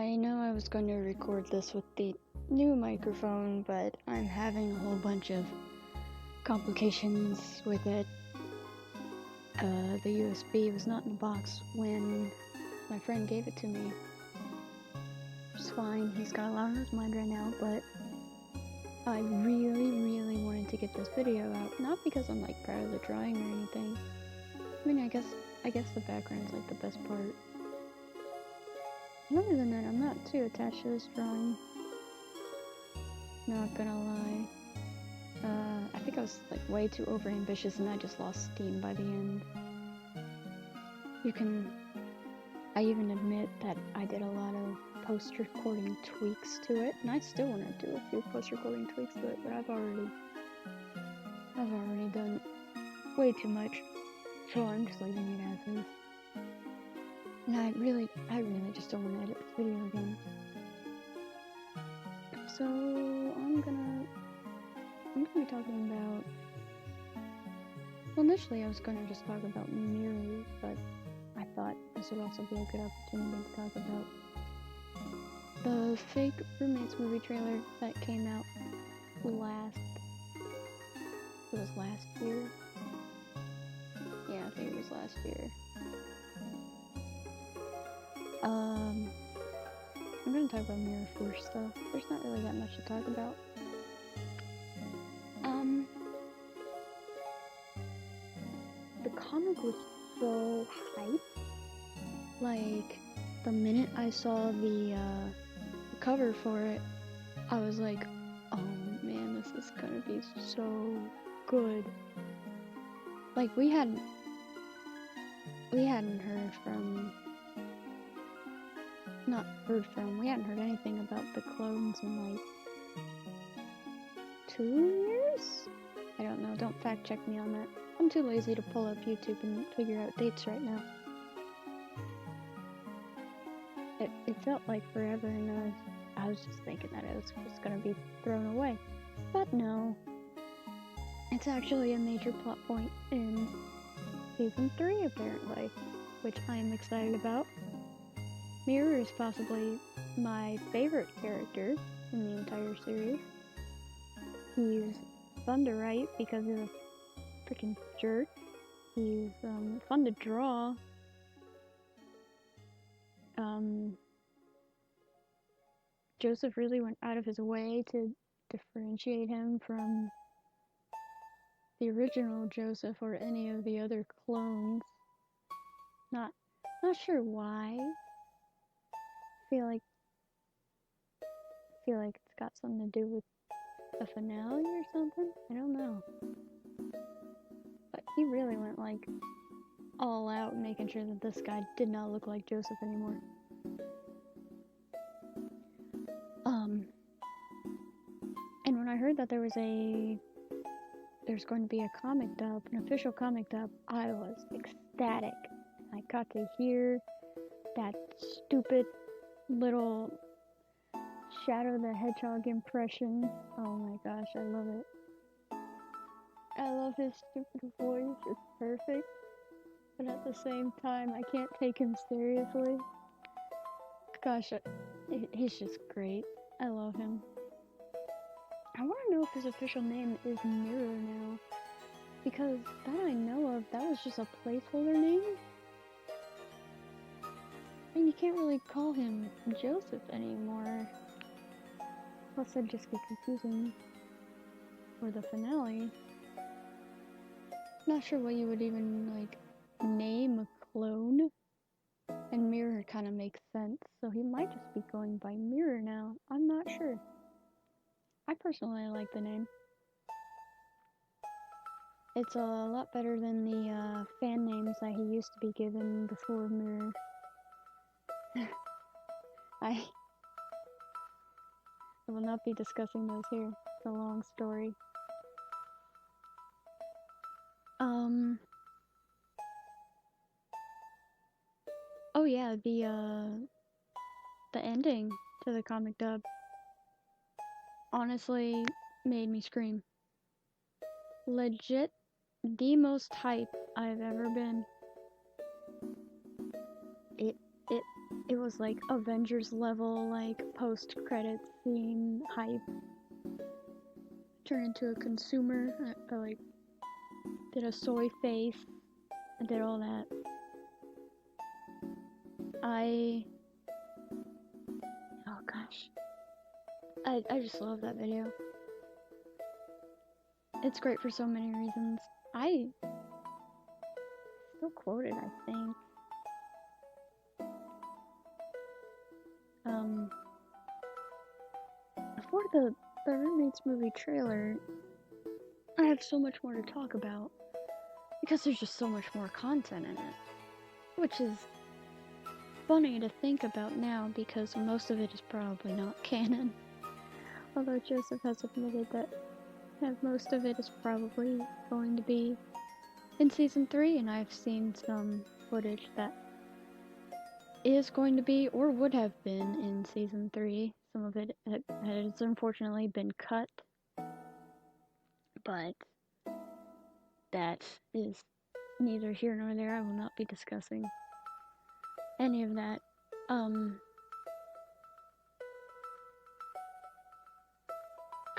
I know I was going to record this with the new microphone, but I'm having a whole bunch of complications with it. The USB was not in the box when my friend gave it to me. It's fine, he's got a lot on his mind right now, but I really wanted to get this video out. Not because I'm like proud of the drawing or anything. I mean, I guess the background's like the best part. And other than that, I'm not too attached to this drawing. Not gonna lie. I think I was like way too overambitious and I just lost steam by the end. I even admit that I did a lot of post-recording tweaks to it, and I still want to do a few post-recording tweaks to it, but I've already done way too much, so I'm just leaving it as is. And I really just don't want to edit this video again. So I'm gonna be talking about. Well, initially I was gonna just talk about mirrors, but I thought this would also be a good opportunity to talk about the fake Roommates movie trailer that came out last year. Yeah, I think it was last year. I'm gonna talk about mirror first though. There's not really that much to talk about. The comic was so hype. Like, the minute I saw the cover for it, I was like, oh man, this is gonna be so good. Like, we hadn't heard anything about the clones in like 2 years? I don't know, don't fact check me on that. I'm too lazy to pull up YouTube and figure out dates right now. It felt like forever, and I was just thinking that it was just gonna be thrown away. But no. It's actually a major plot point in Season 3, apparently, which I am excited about. Mirror is possibly my favorite character in the entire series. He's fun to write because he's a freaking jerk. He's fun to draw. Joseph really went out of his way to differentiate him from the original Joseph or any of the other clones. Not sure why. Feel like it's got something to do with the finale or something? I don't know. But he really went like all out making sure that this guy did not look like Joseph anymore. And when I heard that there's going to be a comic dub, an official comic dub, I was ecstatic. I got to hear that stupid little Shadow the Hedgehog impression. Oh my gosh, I love it. I love his stupid voice, it's perfect. But at the same time, I can't take him seriously. Gosh, he's just great. I love him. I want to know if his official name is Mirror now. Because that I know of, that was just a placeholder name. I mean, you can't really call him Joseph anymore. Plus, that'd just get confusing for the finale. Not sure what you would even, like, name a clone. And Mirror kind of makes sense, so he might just be going by Mirror now. I'm not sure. I personally like the name. It's a lot better than the fan names that he used to be given before Mirror. I will not be discussing those here. It's a long story. Oh yeah, the ending to the comic dub honestly made me scream. Legit the most hype I've ever been. it was like Avengers level, like post-credits scene hype. Turned into a consumer. I like did a soy face. I did all that. Oh gosh. I just love that video. It's great for so many reasons. I still quote it, I think. For the Roommates movie trailer, I have so much more to talk about because there's just so much more content in it, which is funny to think about now because most of it is probably not canon. Although Joseph has admitted that most of it is probably going to be in season 3, and I've seen some footage that is going to be or would have been in season 3. Some of it has unfortunately been cut, but that is neither here nor there. I will not be discussing any of that.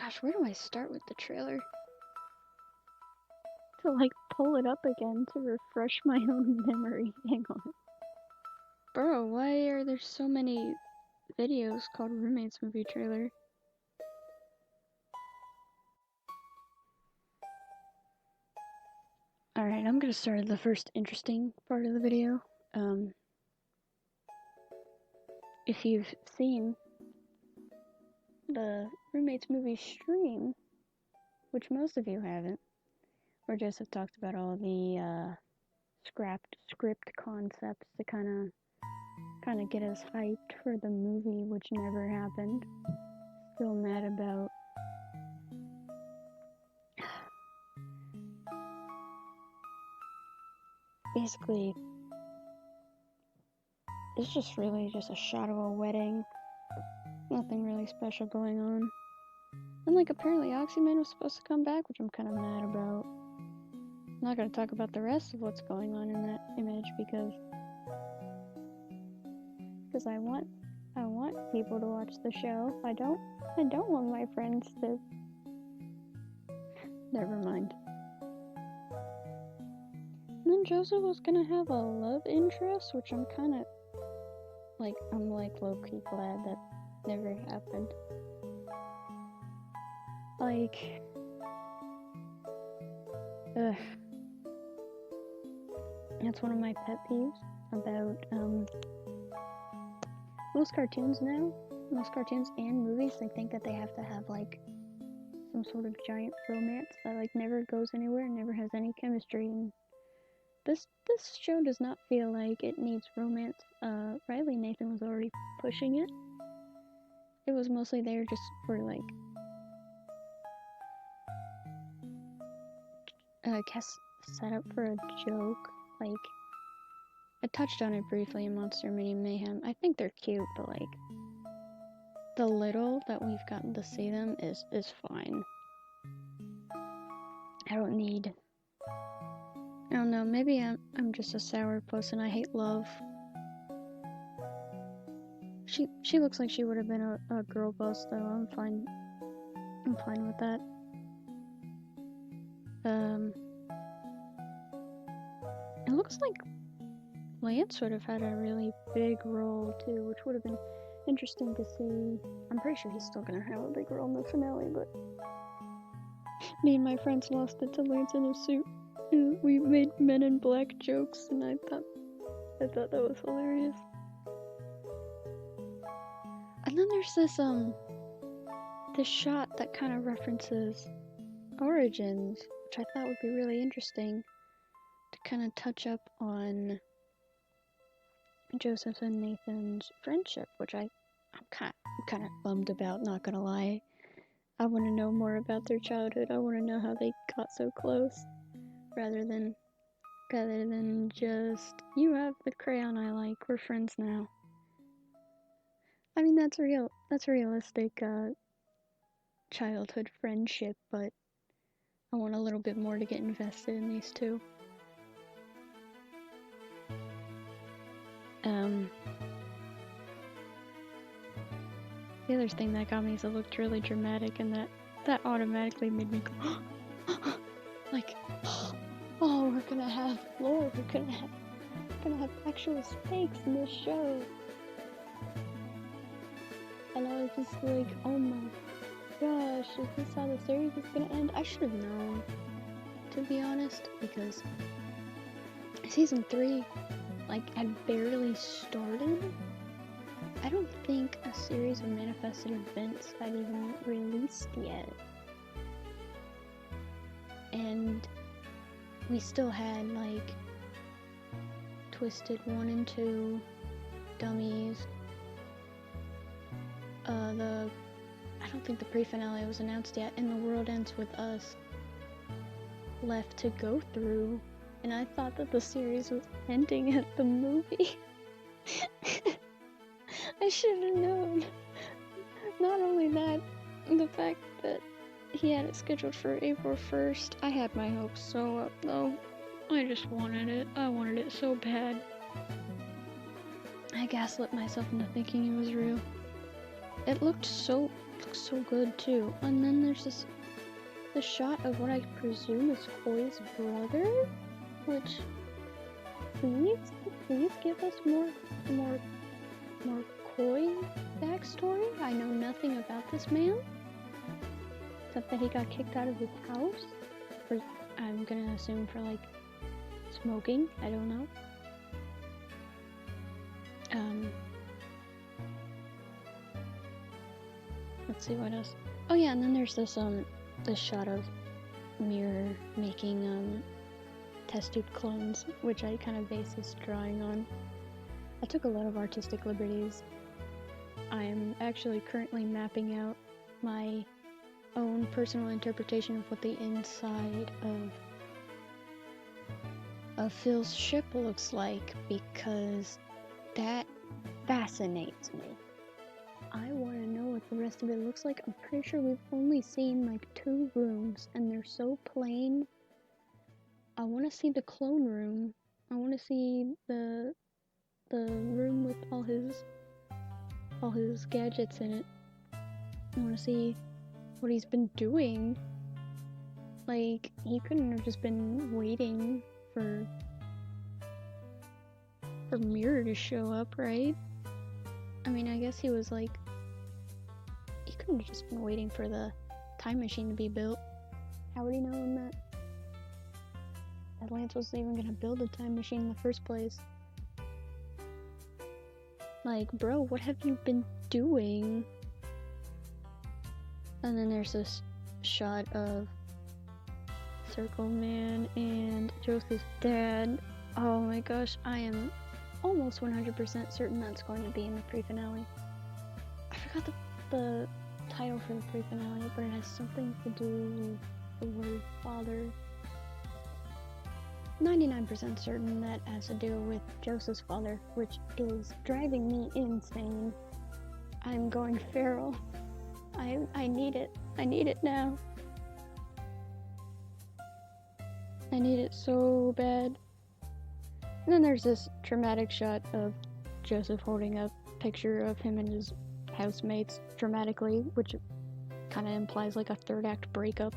Gosh, where do I start with the trailer? To like pull it up again to refresh my own memory. Hang on. Bro, why are there so many videos called Roommates movie trailer? Alright, I'm gonna start at the first interesting part of the video. If you've seen the Roommates movie stream, which most of you haven't, where Joseph talked about all the script concepts to kind of get us hyped for the movie, which never happened. Still mad about. Basically, it's just really just a shot of a wedding. Nothing really special going on. And like apparently Oxyman was supposed to come back, which I'm kind of mad about. I'm not gonna talk about the rest of what's going on in that image because I want people to watch the show. I don't want my friends to. Never mind. And then Joseph was gonna have a love interest, which I'm kind of like. I'm like low-key glad that never happened. Like, that's one of my pet peeves about most cartoons now. Most cartoons and movies, they think that they have to have like some sort of giant romance that like never goes anywhere and never has any chemistry. And this show does not feel like it needs romance. Riley Nathan was already pushing it. It was mostly there just for like I guess set up for a joke. Like I touched on it briefly in Monster Mini Mayhem. I think they're cute, but like the little that we've gotten to see them is fine. I don't know, maybe I'm just a sourpuss and I hate love. She looks like she would have been a girl boss though. I'm fine with that. It looks like Lance would have had a really big role too, which would have been interesting to see. I'm pretty sure he's still gonna have a big role in the finale, but me and my friends lost it to Lance in a suit. And we made Men in Black jokes, and I thought that was hilarious. And then there's this shot that kind of references Origins, which I thought would be really interesting to kind of touch up on Joseph and Nathan's friendship, which I'm kind of bummed about, not gonna lie. I want to know more about their childhood. I want to know how they got so close, rather than just, you have the crayon I like, we're friends now. I mean, that's realistic childhood friendship, but I want a little bit more to get invested in these two. The other thing that got me is it looked really dramatic, and that automatically made me go, like, oh, we're gonna have lore, we're gonna have actual stakes in this show. And I was just like, oh my gosh, is this how the series is gonna end? I should have known, to be honest, because season 3, like, had barely started. I don't think a series of manifested events had even released yet. And we still had, like, Twisted 1 and 2, Dummies. I don't think the pre-finale was announced yet, and The World Ends With Us left to go through, and I thought that the series was ending at the movie. I should have known. Not only that, the fact that he had it scheduled for April 1st, I had my hopes so up, though. I just wanted it. I wanted it so bad. I gaslit myself into thinking it was real. It looked so good, too. And then there's this shot of what I presume is Koi's brother, which, please give us more Koi backstory. I know nothing about this man, except that he got kicked out of his house for, I'm gonna assume, for, like, smoking. I don't know. Let's see what else. Oh yeah, and then there's this shot of Mirror making test tube clones, which I kind of base this drawing on. I took a lot of artistic liberties. I'm actually currently mapping out my own personal interpretation of what the inside of Phil's ship looks like, because that fascinates me. I want to know what the rest of it looks like. I'm pretty sure we've only seen like 2 rooms, and they're so plain. I want to see the clone room. I want to see the room with all his gadgets in it. I want to see what he's been doing. Like, he couldn't have just been waiting for Mirror to show up, right? I mean, I guess he was like, he couldn't have just been waiting for the time machine to be built. How would he know when that Lance wasn't even gonna build a time machine in the first place? Like, bro, what have you been doing? And then there's this shot of Circle Man and Joseph's dad. Oh my gosh, I am almost 100% certain that's going to be in the pre-finale. I forgot the title for the pre-finale, but it has something to do with the word father. 99% certain that has to do with Joseph's father, which is driving me insane. I'm going feral. I need it. I need it now. I need it so bad. And then there's this dramatic shot of Joseph holding a picture of him and his housemates dramatically, which kind of implies like a third act breakup,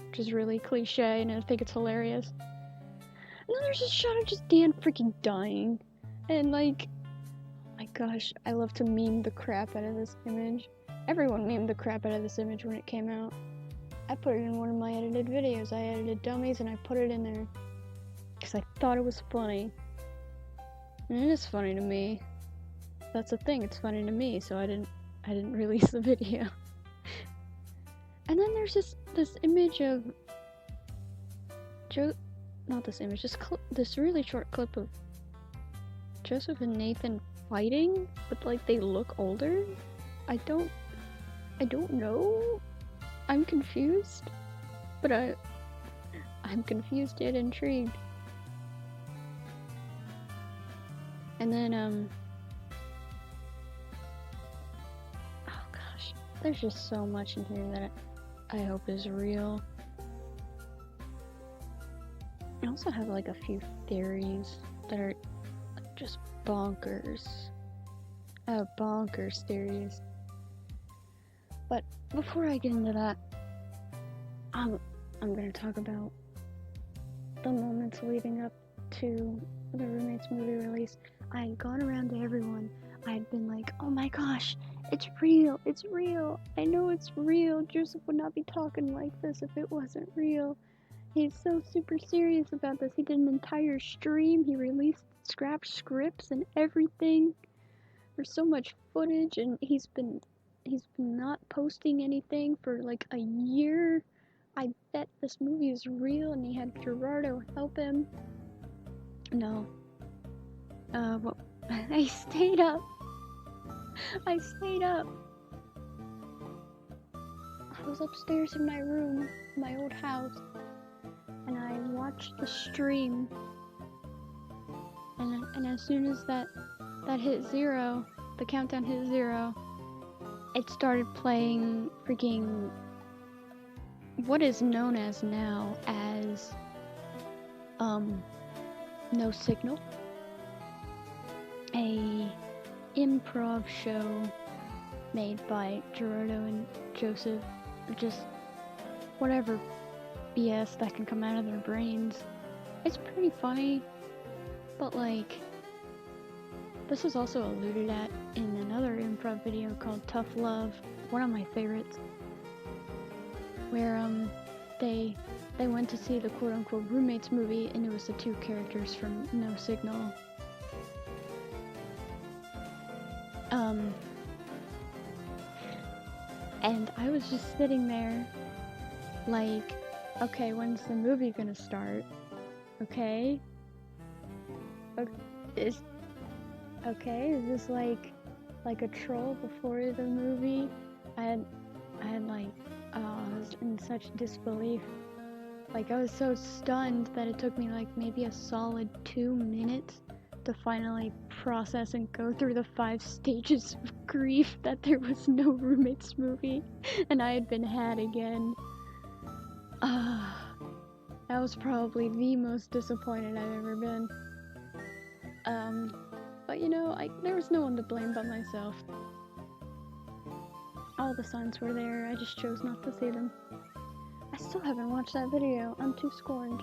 which is really cliche, and I think it's hilarious. And then there's this shot of just Dan freaking dying, and like, oh my gosh, I love to meme the crap out of this image. Everyone memed the crap out of this image when it came out. I put it in one of my edited videos. I edited Dummies and I put it in there because I thought it was funny. And it is funny to me. That's the thing, it's funny to me, so I didn't release the video. And then there's this image of this really short clip of Joseph and Nathan fighting, but like they look older. I don't know. I'm confused, but I'm confused yet intrigued. And then oh gosh, there's just so much in here that I hope is real. I also have like a few theories that are just bonkers. Bonkers theories. But before I get into that, I'm gonna talk about the moments leading up to the Roommates movie release. I had gone around to everyone. I had been like, oh my gosh, it's real, it's real. I know it's real. Joseph would not be talking like this if it wasn't real. He's so super serious about this. He did an entire stream. He released scrap scripts and everything. There's so much footage, and he's been not posting anything for like a year. I bet this movie is real, and he had Gerardo help him. No. Well, I stayed up. I was upstairs in my room, my old house, and I watched the stream. And as soon as that hit 0, the countdown hit 0, it started playing freaking what is known as now as No Signal, a improv show made by Gerardo and Joseph, just whatever BS that can come out of their brains. It's pretty funny, but like, this is also alluded at in another improv video called Tough Love, one of my favorites, where they went to see the quote-unquote Roommates movie, and it was the two characters from No Signal. And I was just sitting there like, okay, when's the movie gonna start? Okay? Is this like a troll before the movie? I had like, I was in such disbelief. Like, I was so stunned that it took me like maybe a solid 2 minutes to finally process and go through the 5 stages of grief that there was no Roommates movie and I had been had again. That was probably the most disappointed I've ever been. But you know, there was no one to blame but myself. All the signs were there, I just chose not to see them. I still haven't watched that video, I'm too scorned.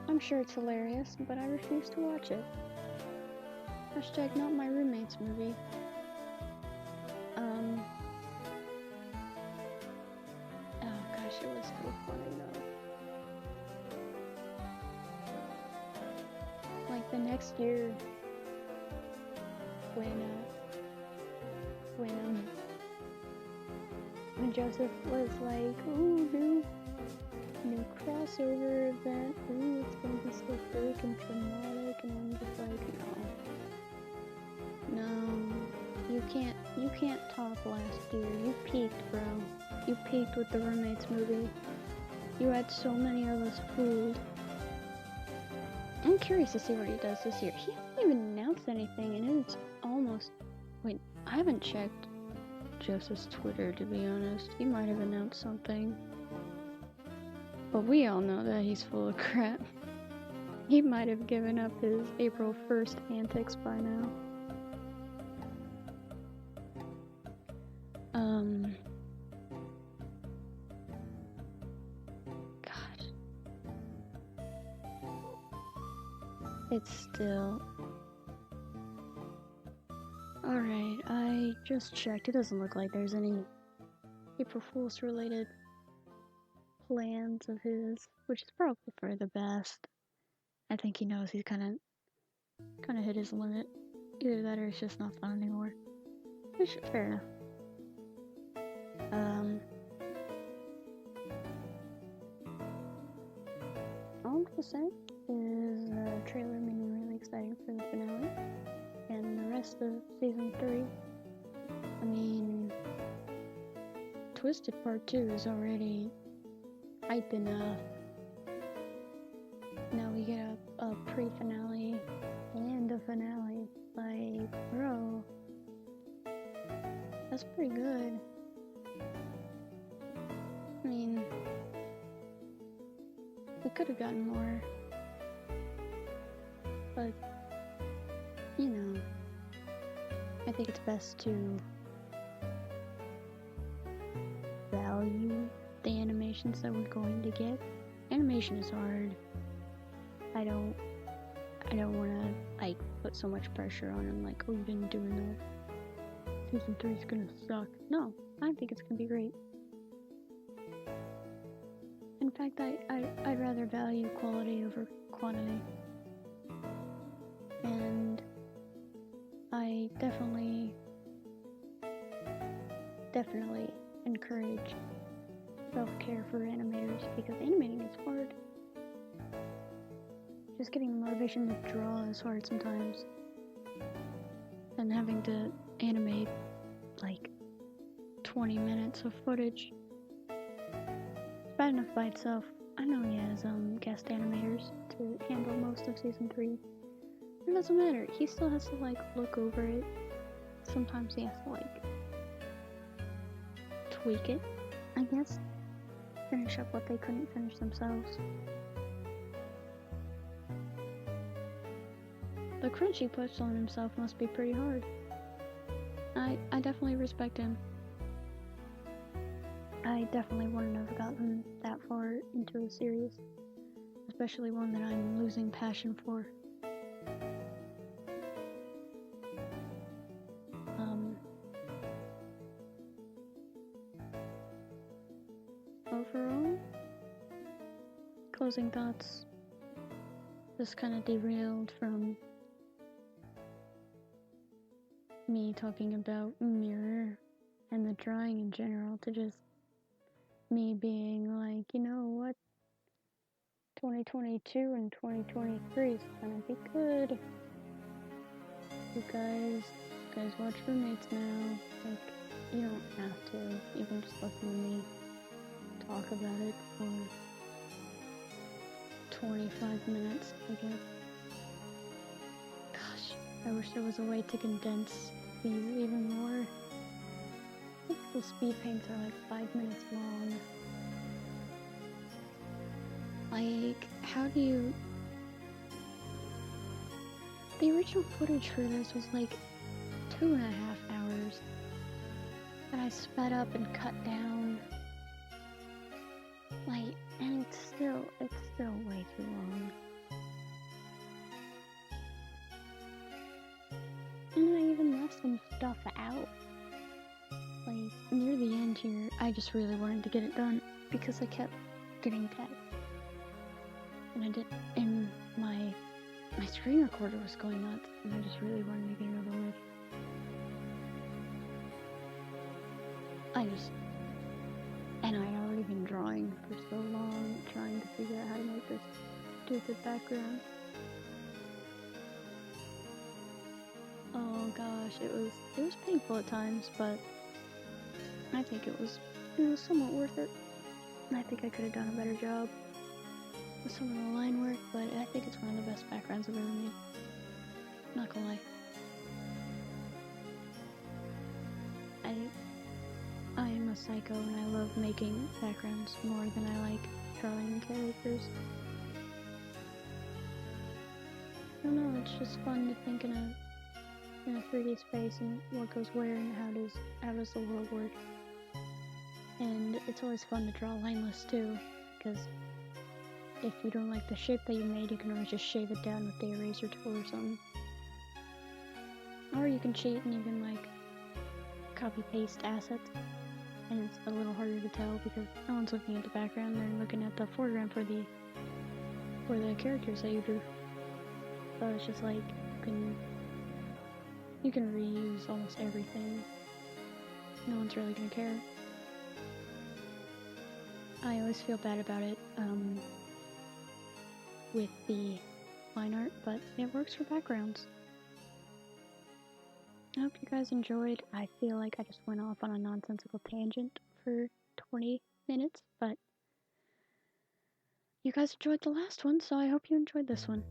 I'm sure it's hilarious, but I refuse to watch it. Hashtag not my Roommates movie. Oh gosh, it was so funny though. Like the next year, when Joseph was like, ooh, new crossover event, ooh, it's gonna be so big and dramatic, and I'm just like, no, you can't top last year. You peaked, bro. You peaked with the Roommates movie. You had so many of us fooled. I'm curious to see what he does this year. He hasn't even announced anything, and it's almost... Wait, I haven't checked Joseph's Twitter, to be honest. He might have announced something. But we all know that he's full of crap. He might have given up his April 1st antics by now. Gosh. It's still... Alright, I just checked. It doesn't look like there's any April Fool's related plans of his, which is probably for the best. I think he knows he's kind of hit his limit. Either that or it's just not fun anymore. Which, fair enough. All I'm gonna say is the trailer made me really excited for the finale and the rest of season 3. I mean, Twisted Part 2 is already hype enough. Now we get a pre-finale and a finale. Like, bro, that's pretty good. I mean, we could have gotten more, but, you know, I think it's best to value the animations that we're going to get. Animation is hard. I don't want to like put so much pressure on him, like, oh, you didn't do enough, season 3 is gonna suck. No, I think it's gonna be great. In fact, I'd rather value quality over quantity, and I definitely encourage self-care for animators, because animating is hard. Just getting the motivation to draw is hard sometimes, and having to animate like 20 minutes of footage, it's bad enough by itself. I know he has guest animators to handle most of season 3. It doesn't matter, he still has to like look over it. Sometimes he has to like tweak it, I guess, finish up what they couldn't finish themselves. The crunch he puts on himself must be pretty hard. I definitely respect him. I definitely wouldn't have gotten that far into a series, especially one that I'm losing passion for. Overall, closing thoughts, just kind of derailed from me talking about Mirror and the drawing in general to just me being like, you know what, 2022 and 2023 is gonna be good. You guys watch Roommates now. Like, you don't have to. You can just listen to me talk about it for 25 minutes, I guess. Gosh, I wish there was a way to condense these even more. I think the speed paints are like 5 minutes long. Like, how do you... The original footage for this was like 2.5 hours that I sped up and cut down. Like, and it's still way too long. And I even left some stuff out. Like, near the end here, I just really wanted to get it done because I kept getting tagged. And my screen recorder was going nuts, and I just really wanted to get it over with. And I'd already been drawing for so long, trying to figure out how to make this stupid background. Oh gosh, it was painful at times, but I think it was somewhat worth it. I think I could have done a better job with some of the line work, but I think it's one of the best backgrounds I've ever made. Not gonna lie. I am a psycho, and I love making backgrounds more than I like drawing characters. I don't know, it's just fun to think in a 3D space and what goes where and how does the world work. And it's always fun to draw lineless too, because if you don't like the shape that you made, you can always just shave it down with the eraser tool or something. Or you can cheat and you can like copy paste assets, and it's a little harder to tell because no one's looking at the background, they're looking at the foreground for the characters that you drew. So it's just like you can reuse almost everything. No one's really gonna care. I always feel bad about it with the line art, but it works for backgrounds. I hope you guys enjoyed. I feel like I just went off on a nonsensical tangent for 20 minutes, but you guys enjoyed the last one, so I hope you enjoyed this one.